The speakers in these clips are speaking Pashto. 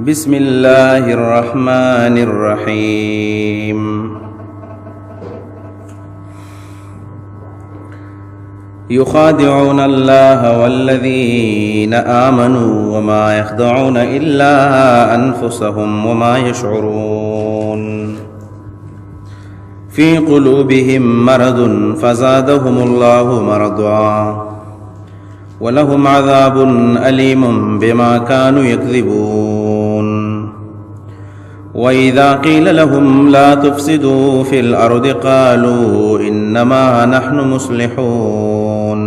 بسم الله الرحمن الرحيم يخادعون الله والذين آمنوا وما يخدعون إلا أنفسهم وما يشعرون في قلوبهم مرض فزادهم الله مرضا ولهم عذاب أليم بما كانوا يكذبون وإذا قيل لهم لا تفسدوا في الأرض قالوا إنما نحن مصلحون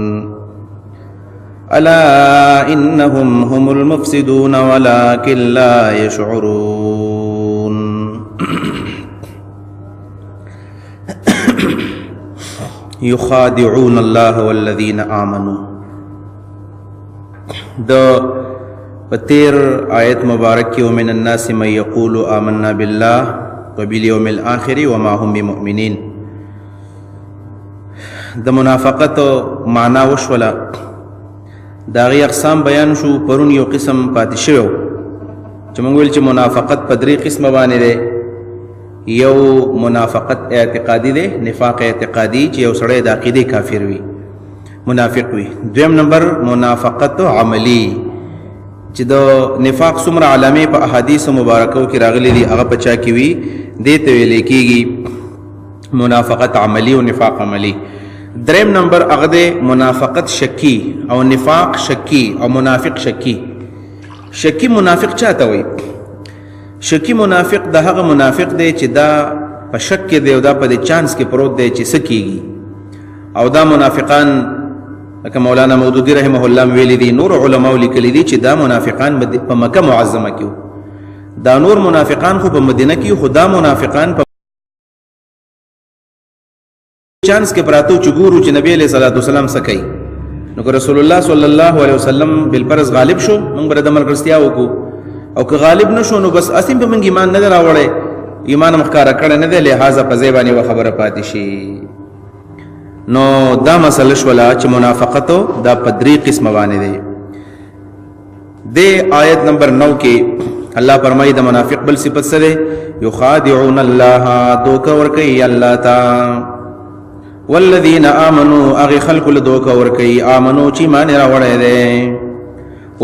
ألا إنهم هم المفسدون ولكن لا يشعرون يخادعون الله والذين آمنوا. پتیر آیت مبارک کی ومن الناس من یقول آمنا باللہ وبالیوم الآخر وما هم بمؤمنین. د منافقت معنا وشولا داغی اقسام بیان شو. پرون یو قسم پاتې شوی چې موږ ویل چې منافقت په درې قسمه باندې دی. یو منافقت اعتقادي دی، نفاق اعتقادي چې یو سړی د عقیدې کافر وي، منافق وي. دویم نمبر منافقت عملی چې د نفاق څومره علامې په احادیث مبارکو کې راغلي دي هغه په چا کې وي، دې ته ویل کېږي منافقت عملی او نفاق عملی. دریم نمبر هغه د منافقت شکی او نفاق شکی او منافق شکی. شکی منافق چاته وي؟ شکی منافق د هغه منافق دی چې دا په شک کې دی او دا په دې چانس کې پروت دی چې څه کېږي. او دا منافقان لکه مولانا مودودی رحمه الله ویلی دي، نور علماء لیکلي دي چې دا منافقان په مکه معظمه کې، دا نور منافقان خو په مدینه کې، خو دا منافقان په چانس کې پراتو چې ګورو چې نبی علیہ الصلوۃ والسلام څه کوي. نو که رسول الله صلی الله علیه وسلم بالفرض غالب شو، موږ به د ملګرتیا وکړو، او که غالب نشو نو بس اسیم په موږ ایمان نه راوړی، ایمان مخکاره کړی نه دی، لہذا په ځای باندې و خبره پاتې شي. نو دا مسله شولا چې منافقتو دا په درې قسمه باندې دی. د آیت نمبر 9 کې الله فرمایي د منافق بل صفت سره یخادعون الله، دوکه ورکوي الله تا، والذین آمنوا اغه خلق له دوکه ورکوي آمنو چې ایمان راوړی دی،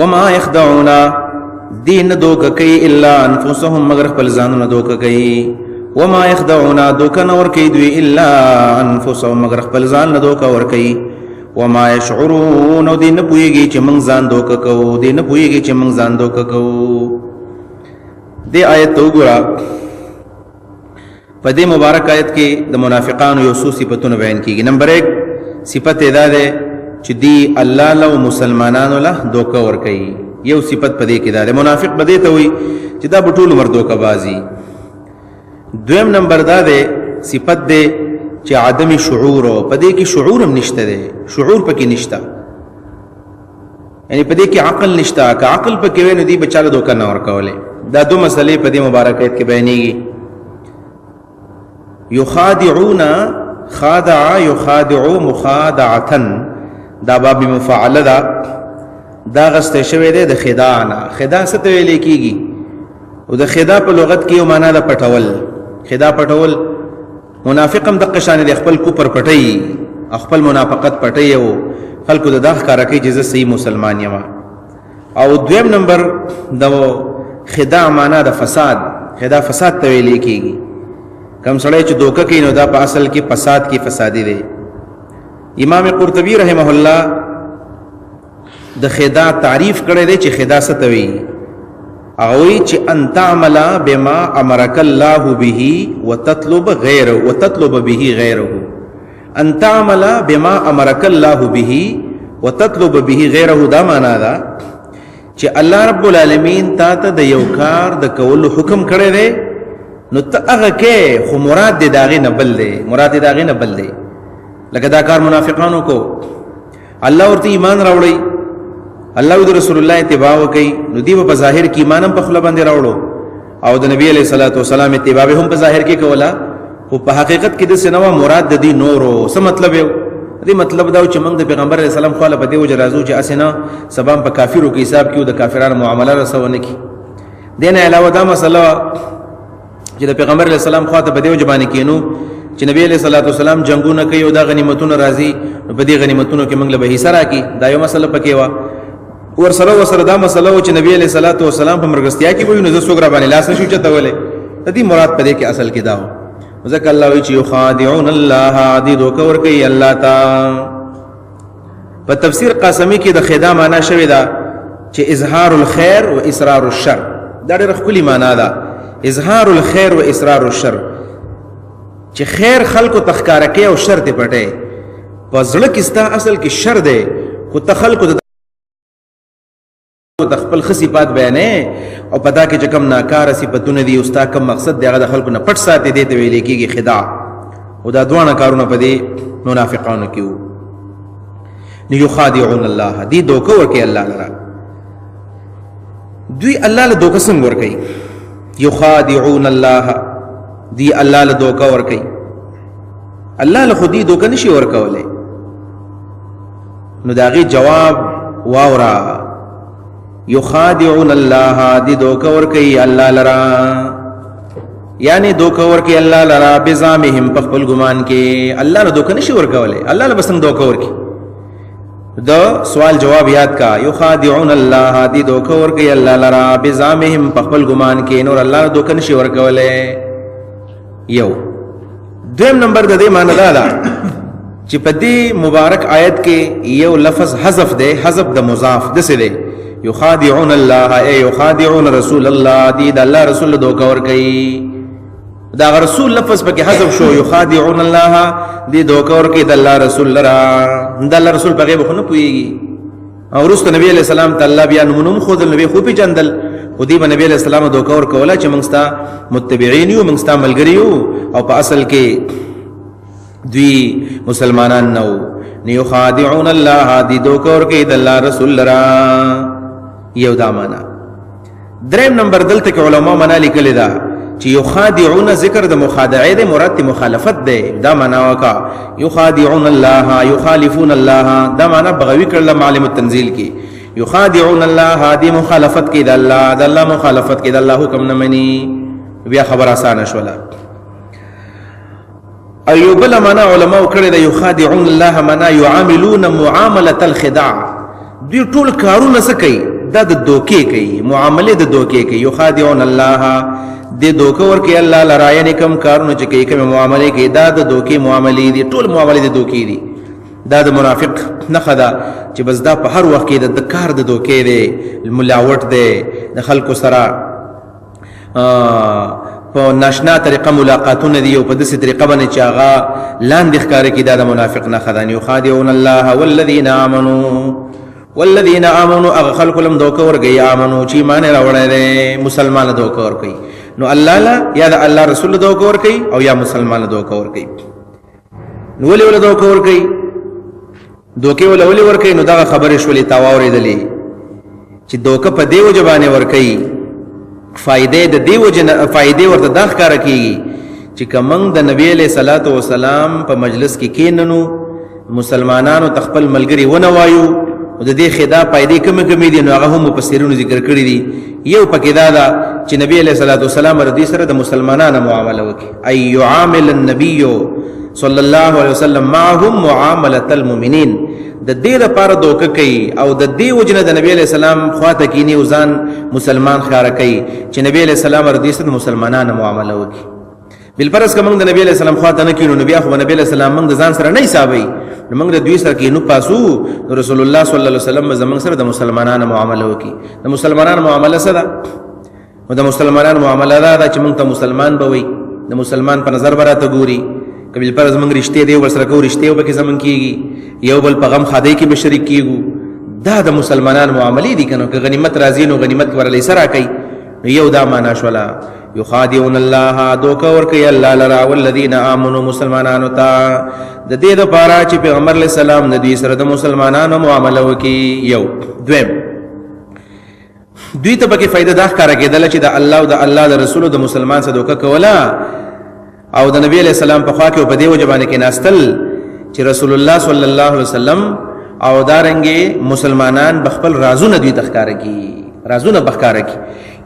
وما يخدعون دین دوکه کوي الا انفسهم مگر خپل ځانونه دوکه کوي، وما يخدعون دوکه نور کوي دوی الا انفسهم مگر خپل ځان نه دوکه ور کوي، وما يشعرون دین پويږي چې موږ ځان دوکه کوو، دین پويږي چې موږ ځان دوکه کوو. دې آیت وګوره، په دې مبارک آیت کې د منافقانو یو څو صفاتونه بیان کیږي. نمبر 1 صفت دا ده چې دی الله له مسلمانانو له دوکه ور کوي. یو صفت په دې کې دا ده، منافق بده ته وي چې دا بټول مر دوکه بازي. دویم نمبر دا ده صفت ده چې عدم شعور، په دې کې شعور هم نشته ده، شعور پکې نشته، یعنی په دې کې عقل نشته. که عقل پکې وي نو دی بچاله دوکه نه ورکوله. دا دو مسلې په دې مبارک آیت کې بیانېږي. یخادعون، خادع یخادع مخادعه، دا باب مفعله ده، دا غسته شوی دی د خداع نه. خداع څه ته ویل کېږي؟ او د خداع په لغت کې یو معنا ده پټول. خداع پټول. منافق هم دغه شان دی، خپل کوپر پټي، خپل منافقت پټي او خلکو د داخ کار کوي چې زه صحیح مسلمان یم. او دویم نمبر د خداع معنا د فساد. خداع فساد ته ویل کېږي. کم سړی چې دوکه کوي نو دا په اصل کې فساد کې فسادي دی. امام قرطبي رحمه الله د خداع تعریف کړی دی چې خداع څه ته وایي. اوی چې ان تعمل بما امرك الله به وتطلب غيره وتطلب به غيره. ان تعمل بما امرك الله به وتطلب به غيره، دا معنا ده چې الله رب العالمین تا ته د یو کار د کولو حکم کړی دی، نو ته هغه کې، خو مراد دې داغه نه بل دی، مراد دې داغه نه بل دی. لکه دا کار منافقانو کو، الله ورته ایمان راوړی، الله او رسول الله اتباع وکي، نو دی په ظاهر کې ایمان هم په خپل باندې راوړو، او د نبی علیہ الصلوۃ والسلام اتباع هم په ظاهر کې کولا، او په حقیقت کې د سنوا مراد د دې نورو څه مطلب یو دې مطلب دا چې موږ د پیغمبر علیہ السلام خو له بده وجه راځو چې اسنه سبب په کافرو کې حساب کیو، د کافرانو معاملې رسونه کی. دین علاوه دا مسله چې د پیغمبر علیه السلام خواته په دیو جبانی کینو چې نبی علیہ الصلوۃ والسلام جنگونه کوي او دا غنیمتونه راځي په دې غنیمتونو کې موږ له به حصہ راکې دا یو مسله پکې و ور سره دا مسله و چې نبی علیہ الصلوۃ والسلام په مرګستیا کې وایي نو زه څوک را باندې لاس نشو چتولې د دې مراد په دې کې اصل کې دا و ځکه الله وایي چې یخادعون الله دې دوکه ور کوي الله تا په تفسیر قاسمی کې د خدا معنا شوی دا چې اظهار الخير و اسرار الشر دا ډېر خولي معنا ده اظهار الخير و اسرار الشر چې خیر خلکو تخکار کوي او شر ته پټه په ځړه کې ستا اصل کې شر دی خو ته خلکو د خپل خصيفات بیانې او پتا کې چې کم ناکار صفاتونه دي او ستا کم مقصد دی هغه د خلکو نه پټ ساتي دی ته ویل کېږي خداع او دا دوه کارونه په دې منافقانو کې وو یخادعون الله دې دوکه ورکي الله لرا دوی الله له دوکه څنګه ورکي یخادعون الله دی الله له دوکه ور کوي الله له خودي دوکه نشي ور کولای نو داغي جواب واورا یخادعون الله دی دوکه ور کوي الله لرا یعنی دوکه ور کوي الله لرا بزامهم په خپل ګمان کې الله له دوکه نشي ور کولای الله له بسنګ دوکه ور کوي دا سوال جواب یاد کا یخادعون الله دی دوکه ور کوي الله لرا بزامهم په خپل ګمان کې نور الله له دوکه نشي ور کولای یو دویم نمبر د دې معنی دا ده چې په دې مبارک آیت کې یو لفظ حذف ده حذف د مضاف د څه ده یخادعون الله ای یخادعون رسول الله دې د الله رسول دوکه ور کوي دا رسول لفظ پکې حذف شو یخادعون الله دې دوکه ور کوي د الله رسول لرا د الله رسول په غیب خو نه پويږي او رسول نبی علیہ السلام تعالی بیا نمونم خود نبی خو په جندل خودی به نبی علیہ السلام دوکه ور کوله چې موږ ستا متبعین یو موږ ستا ملګری یو او په اصل کې دوی مسلمانان نو یخادعون الله دې دوکه ور کوي د الله رسول لرا یو دا معنا دریم نمبر دلته کې علما معنا لیکل دا چې یخادعون ذکر د مخادعه د مراد مخالفت ده دا معنا وکا یخادعون الله یخالفون الله دا معنا بغوی کړل معلم التنزیل کې یخادعون الله هادي مخالفت کې د الله مخالفت کې د الله حکم نه مني بیا خبر آسان شولا ایوب لمنا علماء کړي د یخادعون الله معنا يعاملون معامله الخداع دوی ټول کارونه سکی دا د دوکې کوي معاملې د دوکې کوي یخادعون الله د دوکه ورکي الله لرا یعنی کم کارونه چې کوي کوم معاملې کوي دا د دوکې معاملې دي ټول معاملې د دوکې دي دا د منافق نه خدا چې بس دا په هر وخت کې د کار د دوکې دی ملاوت دی د خلکو سره په ناشنا طریقه ملاقاتونه دي او په داسې طریقه باندې چې هغه لاندې ښکاري کې دا د منافق نه خدا نه یخادعون الله والذین آمنوا هغه خلکو لم دوکه ورګي امنو چې ایمان راوړی دی مسلمان دوکه ورکي نو الله لا یا د الله رسول دوکه ورکي او یا مسلمان دوکه ورکي نو ولې دوکه ورکي دوکه ولې ورکي نو دا خبره شولې تا واورېدلې چې دوکه په دیو جبانه ورکي فائدې د دیو جن فائدې ورته داخ کار کوي چې کوم د نبی له صلوات و سلام په مجلس کې کیننو مسلمانانو تخپل ملګری ونه وایو او د دې خدا فائدې کم دي نو هغه هم مفسرونو ذکر کړی دي یو پکې دا چې نبی له صلوات و سلام رضی سره د مسلمانانو معامله وکي اي يعامل النبي صلی الله علیه وسلم معهم معامله المؤمنین د دې لپاره دوکه کوي او د دې وجنه د نبی علیہ السلام خواته کینی او ځان مسلمان خار کوي چې نبی علیہ السلام رضی سره مسلمانانو معامله وکي بل پرس کوم د نبی علیہ السلام خواته نه کینو نبی اخو نبی علیہ السلام موږ د ځان سره نه حسابي موږ د دوی سره کینو پاسو رسول الله صلی الله علیه وسلم زموږ سره د مسلمانانو معامله وکي د مسلمانانو معامله سره او د مسلمانانو معامله دا چې موږ ته مسلمان بوي د مسلمان په نظر براته ګوري کبل پر زمنګ رښتې دی ور سره کو رښتې وبکه زمون کیږي یو بل پیغام خدای کې بشریک کیږي دا د مسلمانانو معاملې دي کنه که غنیمت راځي نو غنیمت ورلې سره کوي یو دا معنا شولا یخادعون الله دوکه ور کوي الله لرا والذین آمنوا مسلمانانو ته د دې لپاره چې پیغمبر علیه السلام د دې سره د مسلمانانو معامله وکي یو دویم دوی ته پکې فائدہ دا ښکارا کېدل چې د الله او د الله د رسول د مسلمان سره دوکه کولا او د نبی علیہ السلام په خوا کې په دې وجبانه کې ناستل چې رسول الله صلی الله علیه وسلم او دارنګي مسلمانان بخپل رازونه دوی تخکار کی رازونه بخکار کی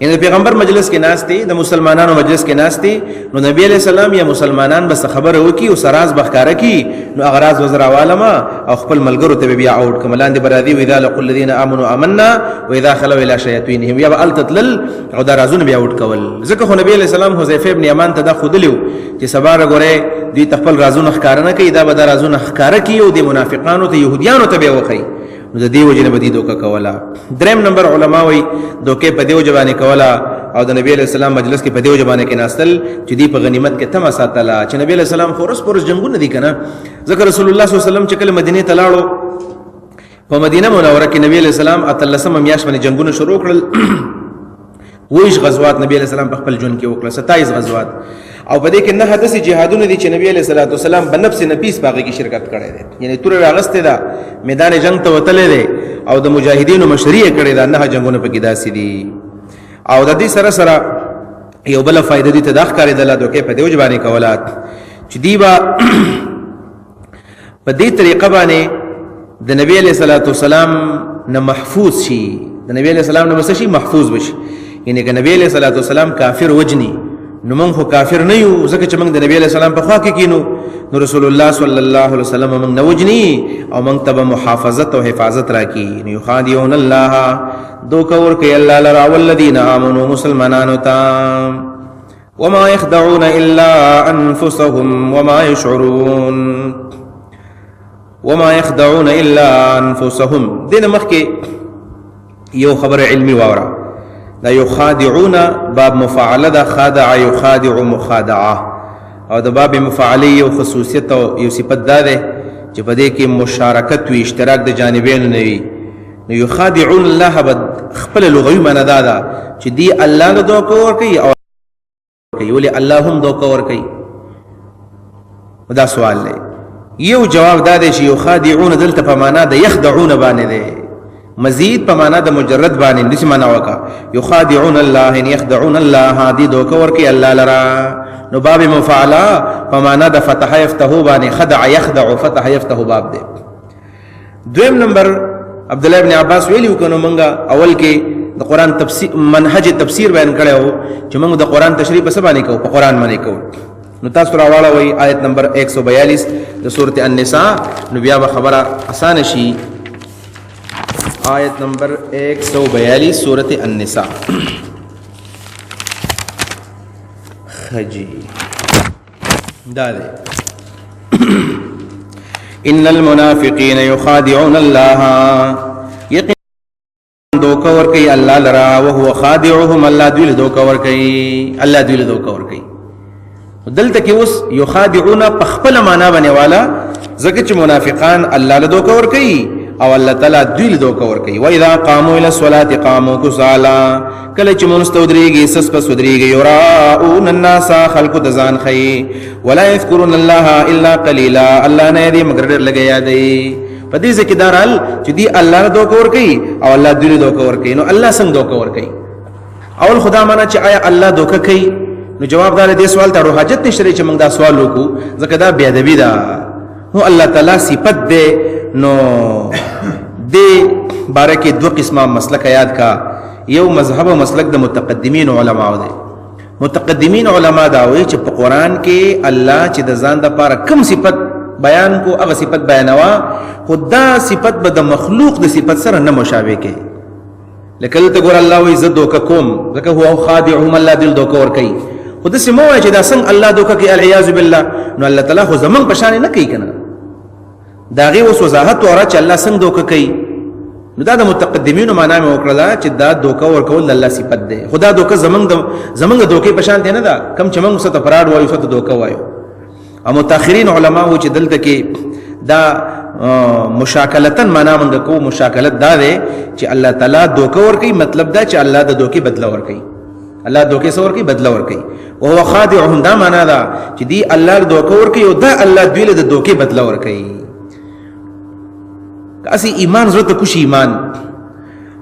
ان پیغمبر مجلس کې ناشتي د مسلمانانو مجلس کې ناشتي نو نبی علیہ السلام یا مسلمانان بس خبر وکي او سراز بخکاره کی نو اغراض وزر عالمه او خپل ملګرو ته بیا اوټ کملان دي برادي واذا لقل الذين امنوا امنا واذا خلوا الى شياطينهم یا التتل او دا رازونه بیا اوټ کول ځکه خو نبی علیہ السلام حذیفه ابن یمان ته دا خودلیو چې سبا غره دوی خپل رازونه ښکار نه کوي دا به دا رازونه ښکار کوي او د منافقانو ته يهوديانو ته به وخی نو د دې وجه نه بدی دوکا کولا. دریم نمبر علما وی دوکې په دیو جوانه کولا او د نبی علیہ السلام مجلس کې په دیو جوانه کې ناستل چې دی په غنیمت کې تم ساتلا چې نبی علیہ السلام خورس پورس جنگونه دي کنه ذکر رسول الله صلی الله علیه وسلم چې کله مدینه ته لاړو په مدینه منوره کې نبی علیہ السلام اتلسم میاش باندې جنگونه شروع کړل ویش غزوات نبی علیہ السلام په خپل جون کې وکړه 27 غزوات او په دې کې نه حدث جهادونه دي چې نبی علیہ الصلوۃ والسلام بنفس نفیس باغ کې شرکت کړي دي یعنی تور راغسته دا میدان جنگ ته وتلې دي او د مجاهدینو مشرعه کړي دا نه جنگونه په کې داسې دي او د دې سره سره یو بل فائدہ دي تداخ کړي دله دوکې په دې وجبانی کولات چې دی با په دې طریقه باندې د نبی علیہ الصلوۃ والسلام نه محفوظ شي د نبی علیہ السلام نه بس شي محفوظ بشي یعنی کہ نبی علیہ الصلوۃ والسلام کافر وجنی نو موږ خو کافر نه یو ځکه چې موږ د نبی علیہ السلام په خوا کې کینو نو رسول الله صلی الله علیه وسلم موږ نه وجنی او موږ ته محافظت او حفاظت راکې نو یخادعون الله دوکه ورکې الله لرا والذین آمنوا مسلمانانو ته وما يخدعون الا انفسهم وما يشعرون وما يخدعون الا انفسهم دین مخکې یو خبر علمی واورا لا يخادعون باب مفاعله دا خادع يخادع مخادعه او دا باب مفاعله یو خصوصیت او یو صفت دا ده چې په دې کې مشارکت او اشتراک د جانبین نه وي نو يخادعون الله بد خپل لغوي معنی دا ده چې دی الله له دوکه ور کوي او کوي ولي اللهم دوکه ور کوي دا سوال دی یو جواب دا دی چې يخادعون دلته په معنا د يخدعون باندې ده مزید په معنا د مجرد باندې د معنا وکا یخادعون الله ان يخدعون الله دي دوکه ورکی الله لرا نو باب مفعلا په معنا د فتح يفتح باندې خدع يخدع فتح يفتح باب دی. دویم نمبر عبد الله ابن عباس ویلو کنو منګه اول کې د قران تفسیر منهج تفسیر بیان کړو چې موږ د قران تشریح په سبا نه کوو په قران باندې کوو نو تاسو راواله وای آیت نمبر 142 د سورته النساء نو بیا خبره آسان شي آیت نمبر 142 سورة النساء خجی دادے ان المنافقین یخادعون اللہ یقین دوکا ورکی اللہ لرا وهو خادعهم اللہ دویل دوکا ورکی دلتا کی اس یخادعون پخپل مانا بنے والا زکر منافقان اللہ لدوکا ورکی او الله تعالی دوی له دوکه ور کوي و اذا قاموا الى الصلاه قاموا كسالى کله چې مونستودريږي سس پس ودريږي يراؤون الناس خلق دزان خي ولا يذكرون الله الا قليلا الله نه دې مگر ډېر لګي یادې په دې ځکه دارال چې دی الله له دوکه ور کوي او الله دوی له دوکه ور کوي نو الله څنګه دوکه ور کوي اول خدا معنا چې آیا الله دوکه کوي نو جواب دار دې سوال ته حاجت نشته چې موږ دا سوال وکړو ځکه دا بی ادبی ده هو الله تعالی صفت دې نو دې باره کې دو قسمه مسلک یاد کا یو مذهب او مسلک د متقدمین علما او دي متقدمین علما دا وایي چې په قران کې الله چې د ځان د لپاره کوم صفت بیان کو هغه صفت بیانوا خدا صفت به د مخلوق د صفت سره نه مشابه کې لکه ته ګور الله وایي زدو کوم ځکه هو خادعهم الله دل دوکه ور کوي خود سمو چې دا څنګه الله دوکه کوي العیاذ بالله نو الله تعالی خو زمون په شان نه کوي کنه داغه وس وضاحت ورا چې الله څنګه دوکه کوي نو دا د متقدمینو معنا مې وکړه چې دا دوکه ورکول الله صفت ده خدا دوکه زمنګ دوکه په شان دی نه دا کم چې موږ ست فراډ وایو ست دوکه وایو او متأخرین علما و چې دلته کې دا مشاکلتن معنا موږ کو مشاکلت دا ده چې الله تعالی دوکه ورکي مطلب دا چې الله د دوکه بدله ورکي الله دوکه سور کی بدله ورکي او هو خادعهم دا معنا دا چې دی الله دوکه ورکي او دا الله دوی له دوکه بدله ورکي اسی ایمان ضرورت کوشي ایمان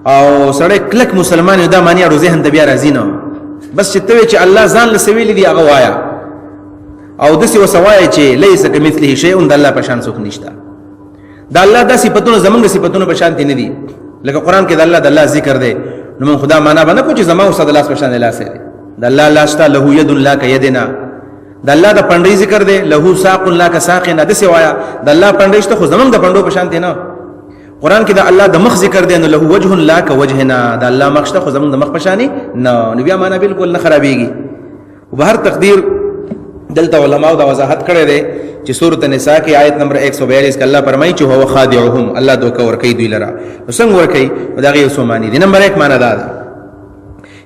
او سره کلک مسلمان دا معنی او ذهن د بیا راځي نه بس چې ته چې الله ځان له سویل دی هغه وایا او دسی وسوای چې ليس كمثله شيء د الله په شان څوک نشته دا الله د صفاتونو زمونږ صفاتونو په شان دي نه دي لکه قران کې د الله ذکر دی نو من خدا معنا باندې کو چې زما او صد لاس په شان لاس دی د الله لاس ته له ید لا ک یدنا د الله د پندې ذکر دی له ساق لا ک ساقنا د سوایا د الله پندې ته خو زمون د پندو په شان دی نه قران کې د الله د مخ ذکر دی نو له وجه لا ک وجهنا د الله مخ ته خو زمون د مخ په شانی نه نو بیا معنا بالکل نه خرابېږي وبهر تقدیر دلته علماء دا وضاحت کړی دی چې سورۃ النساء کې آیت نمبر 142 کې الله فرمایي چې هو خادعهم الله دوکه ور کوي دوی لرا څنګه ور کوي دا غي سومانی دی نمبر 1 معنا دا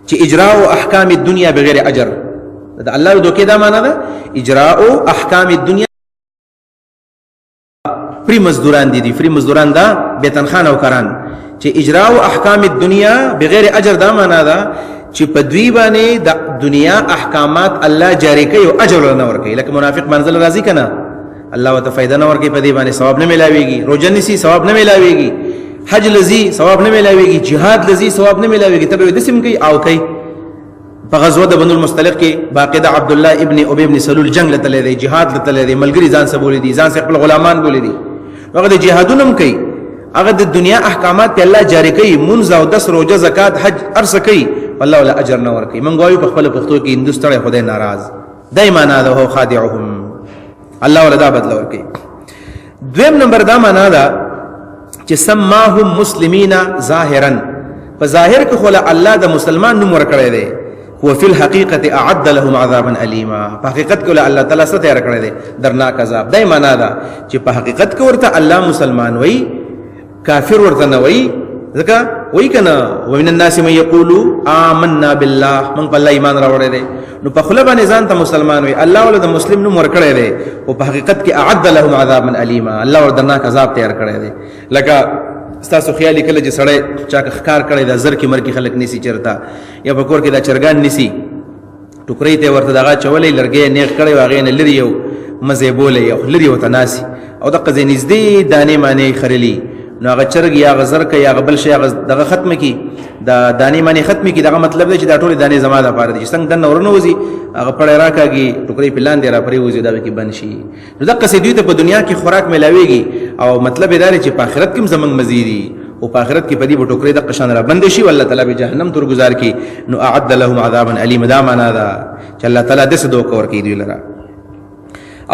چې اجراء احکام الدنيا بغیر اجر دا الله دوکه دا معنا دا اجراء احکام الدنيا فری مزدوران دي فری مزدوران دا به تنخواه نوکران چې اجراء احکام الدنيا بغیر اجر دا معنا دا چې په دوی باندې د دنیا احکامات الله جاری کوي او اجر نه ور کوي لکه منافق منزل راضی کنه الله وت فائدہ نه ور کوي په دې باندې ثواب نه ملاويږي روزه نسی ثواب نه ملاويږي حج لذي ثواب نه ملاويږي jihad لذي ثواب نه ملاويږي تبه د سیم کوي او کوي په غزوه د بنو المصطلق کې باقاعده عبد الله ابن ابي ابن سلول جنگ لته لري jihad لته لري ملګری ځان سره بولې دي ځان سره خپل غلامان بولې دي هغه د جهادونم کوي هغه د دنیا احکامات په الله جاری کوي منځ او 10 روزه زکات حج ارس کوي والله ولا اجر نه ورکي من غوايو په خپل پښتو کې هندوستړی خدای ناراض دایما نه ده هو خادعهم الله ولا دا بدل ورکي دویم نمبر دا معنا ده چې سماهم مسلمین ظاهرا په ظاهر کې خو الله د مسلمان نوم ورکړی دی هو فی الحقیقه اعد لهم عذابا الیما په حقیقت کې الله تعالی ستاسو تیار کړی دی درناک عذاب دایما نه ده چې په حقیقت کې ورته الله مسلمان وای کافر ورته نه وای ځکه وای کنه ومن الناس من يقول آمنا بالله من په الله ایمان راوړی دی نو په خله باندې ځان ته مسلمان وي الله ول د مسلم نوم ورکړی دی او په حقیقت کې اعد لهم عذابا الیما الله ور درناک عذاب تیار کړی دی لکه ستاسو خیالي کله چې سړی چا ښکار کړی دا زر کې مرګي خلک نسی چرتا یا په کور کې دا چرګان نسی ټوکرې ته ورته دغه چولې لرګې نیغ کړی واغې نه لري یو مزه بولې یو لري وته ناسي او د قزې نږدې دانې معنی خرلی نو هغه چرګ یا غزر ک یا غبل شي دغه ختم کی دا دانی معنی ختم کی دغه مطلب دی چې دا ټول دانی زما د پاره دي څنګه د نورنو وزي هغه پړې راکاږي ټوکرې پلان دی را پرې وزي دا کې بنشي نو دغه سې دوی ته په دنیا کې خوراک ملاويږي او مطلب دا دی چې په آخرت کې زمنګ مزيدي او په آخرت کې په دې ټوکرې د قشان را بند شي والله تعالی به جهنم تر گزار کی نو اعد لهم عذابا الیم دا معنا دا چې الله تعالی دې دوه کور کوي دوی لرا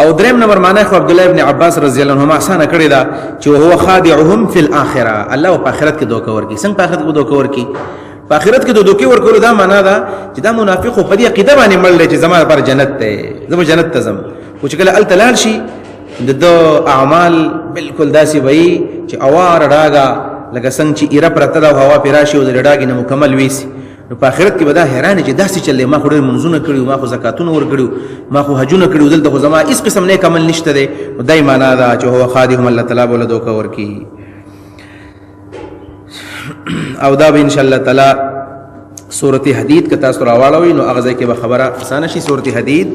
او دریم نمبر معنی خو عبد الله ابن عباس رضی الله عنهما آسان کړی دا چې هو خادعهم فی الاخره الله په آخرت کې دوکه ورکی څنګه په آخرت کې دوکه ورکی په آخرت کې دوکه ورکول دا معنا دا چې دا منافق په دې عقیده باندې مړ چې زما پر جنت ته زما جنت ته زم خو چې کله التلال شي د اعمال بالکل داسي وي چې اوار راګه لکه څنګه چې ایره پرته دا هوا پیراشي او د ډاګې نه مکمل ویسي نو په آخرت کې به دا حیران چې داسې چلې ما خو ډېر منځونه کړي ما خو زکاتونه ورکړي ما خو حجونه کړي دلته خو زما هېڅ قسم نیک عمل نشته دی نو دای معنا ده چې هو خادعهم الله تعالی به له دوکه ورکړي او دا به انشاءالله تعالی سورۃ حدید که تاسو راواړوئ نو هغه ځای کې به خبره اسانه شي سورۃ حدید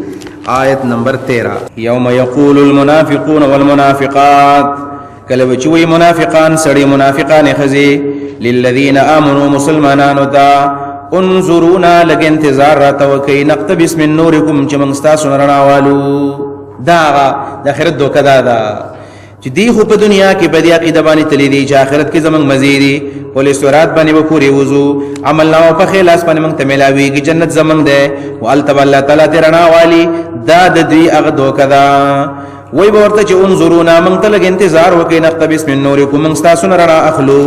آیت نمبر 13 یوم یقول المنافقون والمنافقات کله چې وی منافقان سړي منافقان خزي للذین آمنوا مسلمانانو ته انظرونا لگ انتظار رات وکي نقتبس من نورکم چې موږ تاسو رڼا والو دا د آخرت دوکه دا چې دی خو په دنیا کې په دې عقیده باندې تللی دی چې آخرت کې زمنګ مزيدي پولیس ورات باندې به پوری وضو عمل نو په خلاص باندې موږ ته ملاويږي جنت زمنګ ده او الله تعالی ته رڼا والی دا د دې هغه دوکه دا وای ورته چې انظرونا موږ ته لګ انتظار وکي نقتبس من نورکم موږ تاسو رڼا اخلو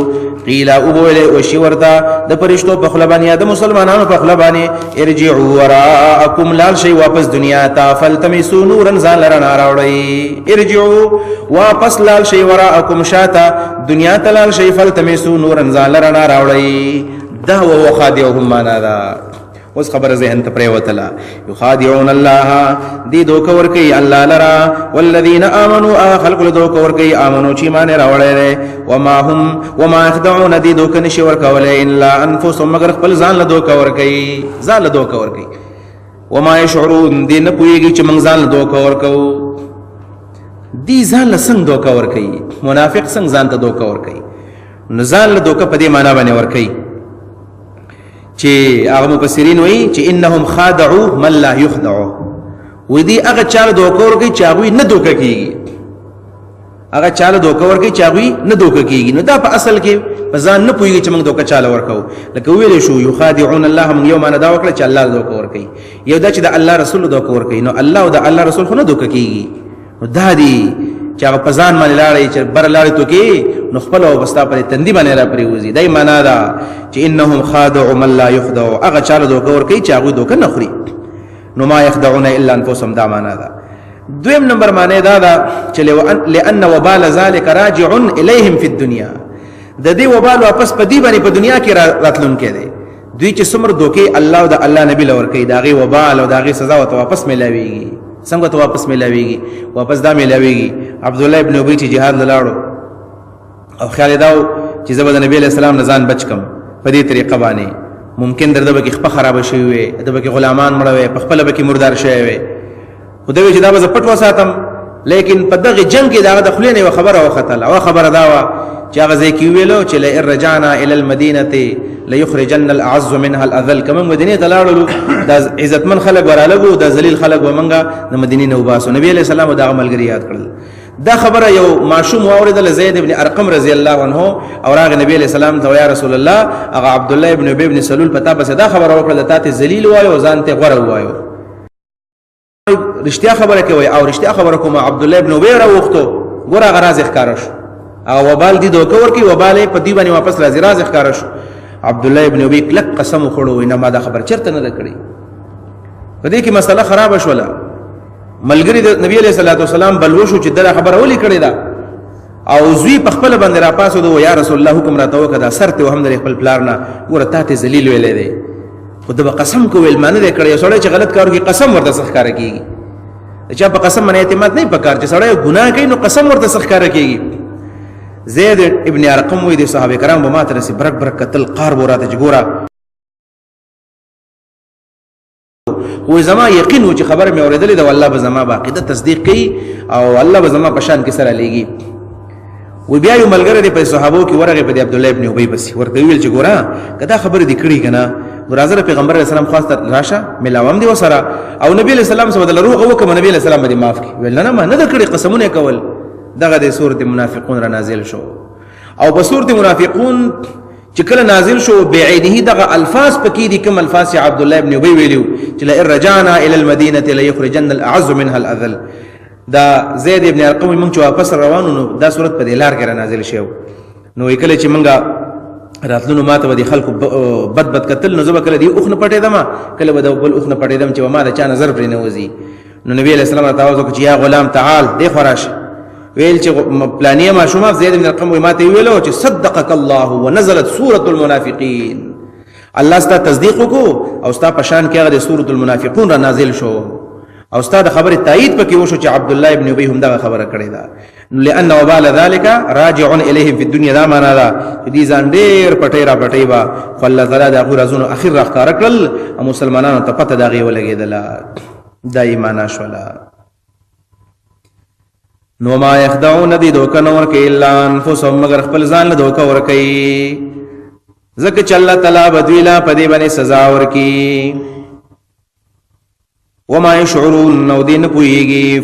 قیل او بوله او شی ورته د پرشتو په خلبانی د مسلمانانو په خلبانی ارجعوا وراءکم لال شی واپس دنیا ته فلتمسوا نورا زالرنا راوړی ارجعوا واپس لال شی وراءکم شاتا دنیا ته لال شی فلتمسوا نورا زالرنا راوړی دا هو خادعهم معنا دا اوس خبر ذهن ته پریوتلا یخادعون الله دی دوکه ور کوي الله لرا والذین آمنوا خلق له دوکه ور کوي امنو چې مان راوړل وما يخدعون دی دوکه نشي ور کولای الا انفسهم مگر خپل ځان له دوکه ور کوي ځان له دوکه ور کوي وما يشعرون دی نه پويږي چې موږ ځان له دوکه ور کوو دی ځان له څنګه دوکه ور کوي منافق څنګه ځان ته دوکه ور کوي نه ځان له دوکه په دې معنا باندې ور کوي چې هغه مفسرین وایي چې انهم خادعوا من لا يخدعوا و دې هغه چا دوکه ورکړي چې هغه نه دوکه کیږي هغه چاله دوکه ورکي چاوي نه دوکه کیږي. نو دا په اصل کې په ځان نه پويږي چې موږ دوکه چاله ورکو. لکه ویل شو یخادعون الله، موږ یو معنا دا وکړه چې الله دوکه ورکي، یو دا چې د الله رسول دوکه ورکي. نو الله او د الله رسول خو نه دوکه کیږي. نو دا دی چې هغه په ځان باندې لاړې چې بر لاړې تو کې نو خپل او بستا پر تندي باندې را پریوزي. دای معنا دا چې انهم خادعوا من لا يخدع، هغه چاله دوکه ورکي چې هغه دوکه نه خوري. نو ما يخدعون الا انفسهم، دا معنا دا. دویم نمبر معنی دا دا چې لأن وبال ذلك راجع الیهم فی الدنيا، د دې وبال واپس په دې باندې په دنیا کې راتلونکي دی. دوی چې څومره دوکې الله او د الله نبی لور کوي، دا غي وبال او دا غي سزا او واپس ملاويږي. څنګه ته واپس ملاويږي؟ واپس دا ملاويږي. عبد الله ابن ابي چې جهاد لاړو او خیال دا چې زبد نبی علیہ السلام نه ځان بچ کم په دې طریقه باندې، ممکن درته به خپل خراب شي وي، دته به غلامان مړ وي، په خپل به مردار شي وي. خدای چې دا به پټ وساتم، لیکن په دغه جنگ کې دا د خلینې و خبره وختل او خبره دا و چې هغه ځکه ویلو چې لئن رجعنا الى المدينه ليخرجن الاعز منها الاذل. کوم مدینه ته لاړو د عزتمن خلک ورالګو، د ذلیل خلک ومنګه د مدینه نه وباسو. نبی علیہ السلام دا ملګری یاد کړل. دا خبره یو معشوم اوریدل زید ابن ارقم رضی الله عنه او راغ نبی علیہ السلام ته یا رسول الله، هغه عبد الله ابن ابي ابن سلول پتا بس دا خبره وکړه ته ذلیل وایو ځان ته غره وایو. رښتیا خبره کوي او رښتیا خبره کوم. عبد الله ابن ابي راوختو ګور غراز ښکارش او وبال دي دوکه ورکی، وبال په دی باندې واپس راځي، راز ښکارش. عبد الله ابن ابي کلک قسم خوړو نه ما دا خبر چرته نه کړی. په دې کې مسله خراب شوله. ملګری د نبی عليه الصلاه والسلام بلوشو چې دا خبره ولي کړی دا او زوی په خپل باندې را پاسو دو یا رسول الله حکم راته وکړه سرته وهم در خپل پلارنا ګور ته ذلیل ویلې دی. خود به قسم کویل معنی دې کړی سړی چې غلط کار کوي قسم ورته ښکار کیږي. چې په قسم باندې اعتماد نه پکار چې سړی ګناه کوي نو قسم ورته ښکار کیږي. زید ابن ارقم وی دي صحابه کرام به ماته رسي برک برک قتل قار وراته جګورا وې زما یقین و چې خبر مې اوریدلې ده والله به زما باقاعده تصدیق کوي او الله به زما په شان کې سره لګي. و بیا یو ملګری دی په صحابو کې ورغه په عبد الله ابن ابي بس ورته ویل چې ګورا کدا خبر دي کړی کنه ورازره پیغمبر علیه السلام خاص راشه ملاوم دی وسره او نبی علیہ السلام سره دلروغه وکم نبی علیہ السلام باندې معاف کی ویل نه ما نه کړی قسمونه کول. دغه د سورته منافقون را نازل شو او په سورته منافقون چې کله نازل شو بعیده دغه الفاظ پکې دي کوم الفاظ عبد الله ابن ابي ویلو چې لئن رجعنا الى المدينه ليخرجن الاعز منها الاذل. دا زید ابن ارقم مونږ واپس روانو نو دا صورت په لار کې را نازل شو. نو کله چې مونږه راتلونو ماته ودي خلکو بد قتل نو زبا کله دی اوخ نه پټې دما کله به بل اوخ نه پټې دم چې ما دا چا نظر پرې نه وځي. نو نبی علیہ السلام تعالی کو چې یا غلام تعال دی خراش ویل چې پلانیه ما شوم زید بن ارقم ماته ویلو چې صدقك الله ونزلت سوره المنافقين. الله ستا تصدیق کو او ستا پشان کې هغه سوره المنافقون را نازل شو او ستا د خبره تایید پکې وشو چې عبد الله ابن ابي هم دا خبره کړې ده. لئن وبال ذلك راجع اليهم في الدنيا. دا معنا ده چې دي ځان ډېر پټې را پټې با خو الله تعالی دا غوړزونو اخر راخاره کړل او مسلمانانو ته پته دا غي ولګېدله. دا ایمان شولا. نو ما يخدعون دي دوکه نور کې الا انفسهم مگر خپل ځان له دوکه ور کوي زکه چې الله تعالی بدویلا په دې باندې سزا ورکي. وما يشعرون نو دین پويږي